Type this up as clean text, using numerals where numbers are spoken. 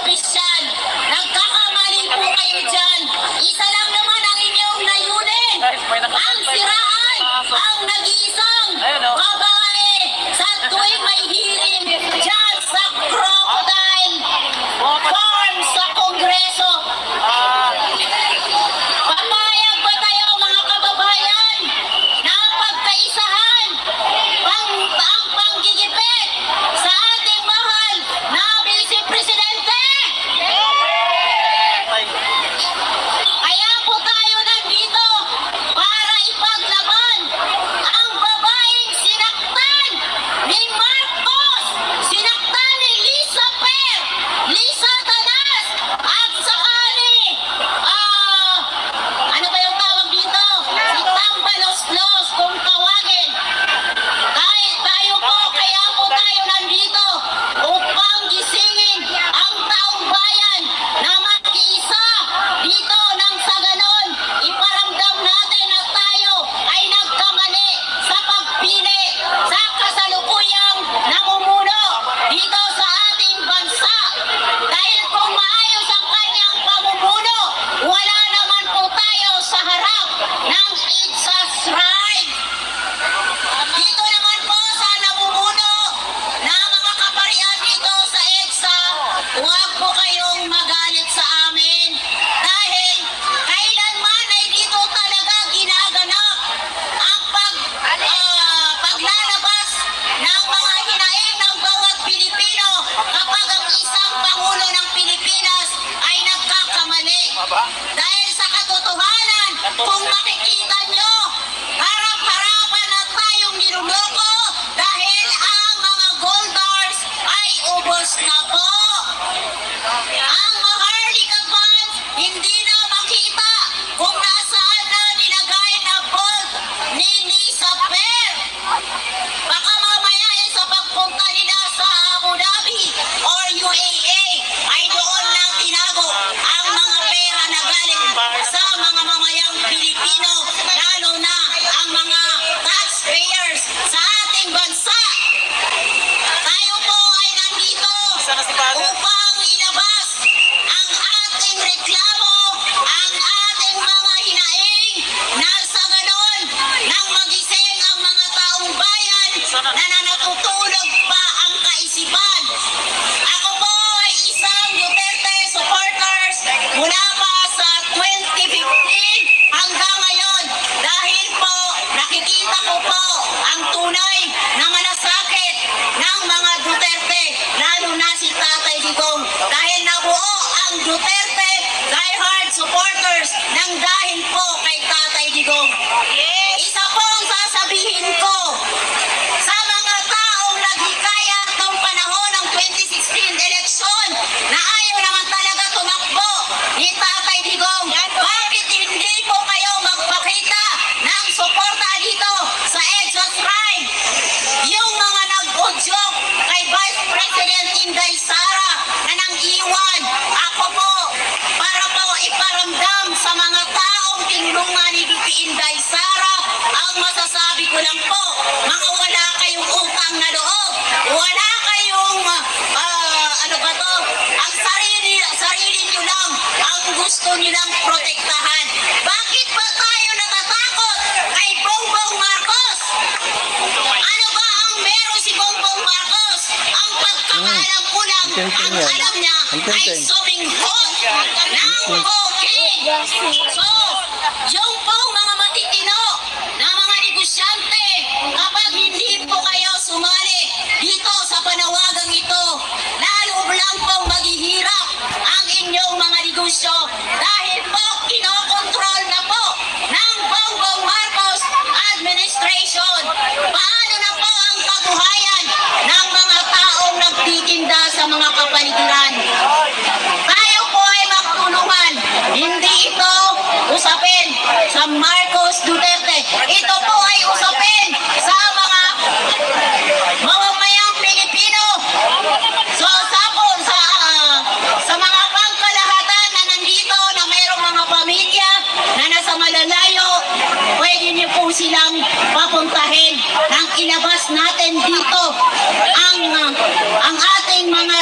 opisyal. Nagkakamali po kayo dyan. Isa lang naman ang inyong layunin. Ang siraan ang nag-iisang babae sa tuwing may hearing dyan sa Crocodile Farm sa Kongreso. Papayag ba tayo mga kababayan na pagkaisahan ang panggigipit sa ating mahal na Vice Presidente? Kaya po tayo nandito para ipaglaban ang babaeng sinaktan ni Marcos, sinaktan ni Lisa Per, Lisa Tanas, at saka ni ano ba yung tawag dito? Si Tambalos-Los kung tawagin. Kahit tayo po, kaya po tayo nandito upang gisingin ang taong bayan na makiisa dito nang sa ganon iparamdam natin na tayo ay nagkamali sa pagpili sa kasalukuyang namumuno dito sa ating bansa. Dahil kung maayos ang kanyang pamumuno, wala naman po tayo sa harap ng IDSA's right. Dito naman po sa namumuno na mga kaparian dito sa EDSA, huwag po kayong magalit sa amin dahil kailanman ay dito talaga ginaganap ang paglalabas ng mga hinaing ng bawat Pilipino kapag ang isang Pangulo ng Pilipinas ay nagkakamali. Dahil sa katotohanan, kung makikita nyo, harap-harapan na tayong niluloko dahil ang mga goldars ay ubos na po. Ang Maharlika funds, hindi na makita kung nasaan na nilagay na gold ni Lisa Per. Baka mamaya sa pagpunta nila sa Abu Dhabi or UAE ay doon na tinago ang mga pera na galing sa mga mamayang Pilipino, lalo na ang mga taxpayers sa ating bansa. Tayo po ay nandito upang ilabas ang ating reklamo, ang ating mga hinaing na sa ganon nang magising ang mga taong bayan na natutulog pa ang kaisipan. Ako po ay isang Duterte supporters mula pa sa 2015 hanggang ngayon dahil po nakikita ko po ang tunay na malasakit ng mga Duterte, lalo na si Tatay Digong, dahil nabuo ang Duterte diehard supporters ng dahil po kay Tatay Digong. Isa po ang sasabihin ko sa mga taong naghikayat noong panahon ng 2016 eleksyon na ayaw naman talaga tumakbo ni Tatay Digong. Bakit hindi po kayo magpakita ng suporta dito sa EDSA's right? Yung mga nag-udyok kay Vice President Inday Sara na nang-iwan, ako po, para po iparamdam sa mga taong tinulungan ni VP Inday Sara, ang masasabi ko lang po, mga wala kayong utang na loob, wala kayong, ang sarili nyo lang, ang gusto nilang protektahan. Bakit ba tayo natatakot kay Bongbong Marcos? Ano ba ang meron si Bongbong Marcos? Ang pagkakaalam ko lang, ang alam niya ay suminghot ng cocaine. So, yung pong mga matitino na mga negosyante, kapag hindi po kayo sumali dito sa panawagang ito, lalo lang pong maghihirap ang inyong mga negosyo dahil po kinokontrol na po ng Bongbong Marcos administration. Paano na po ang kabuhayan ng mga taong nagtitinda sa mga kapaligiran? Tayo po ay magtulungan. Hindi ito usapin sa Marcos Duterte. Ito po ay usapin sa mga mamamayang Pilipino. So sa mga pangkalahatan na nandito na mayroong mga pamilya na nasa malalayo, pwede niyo po silang papuntahin nang ilabas natin dito ang ating mga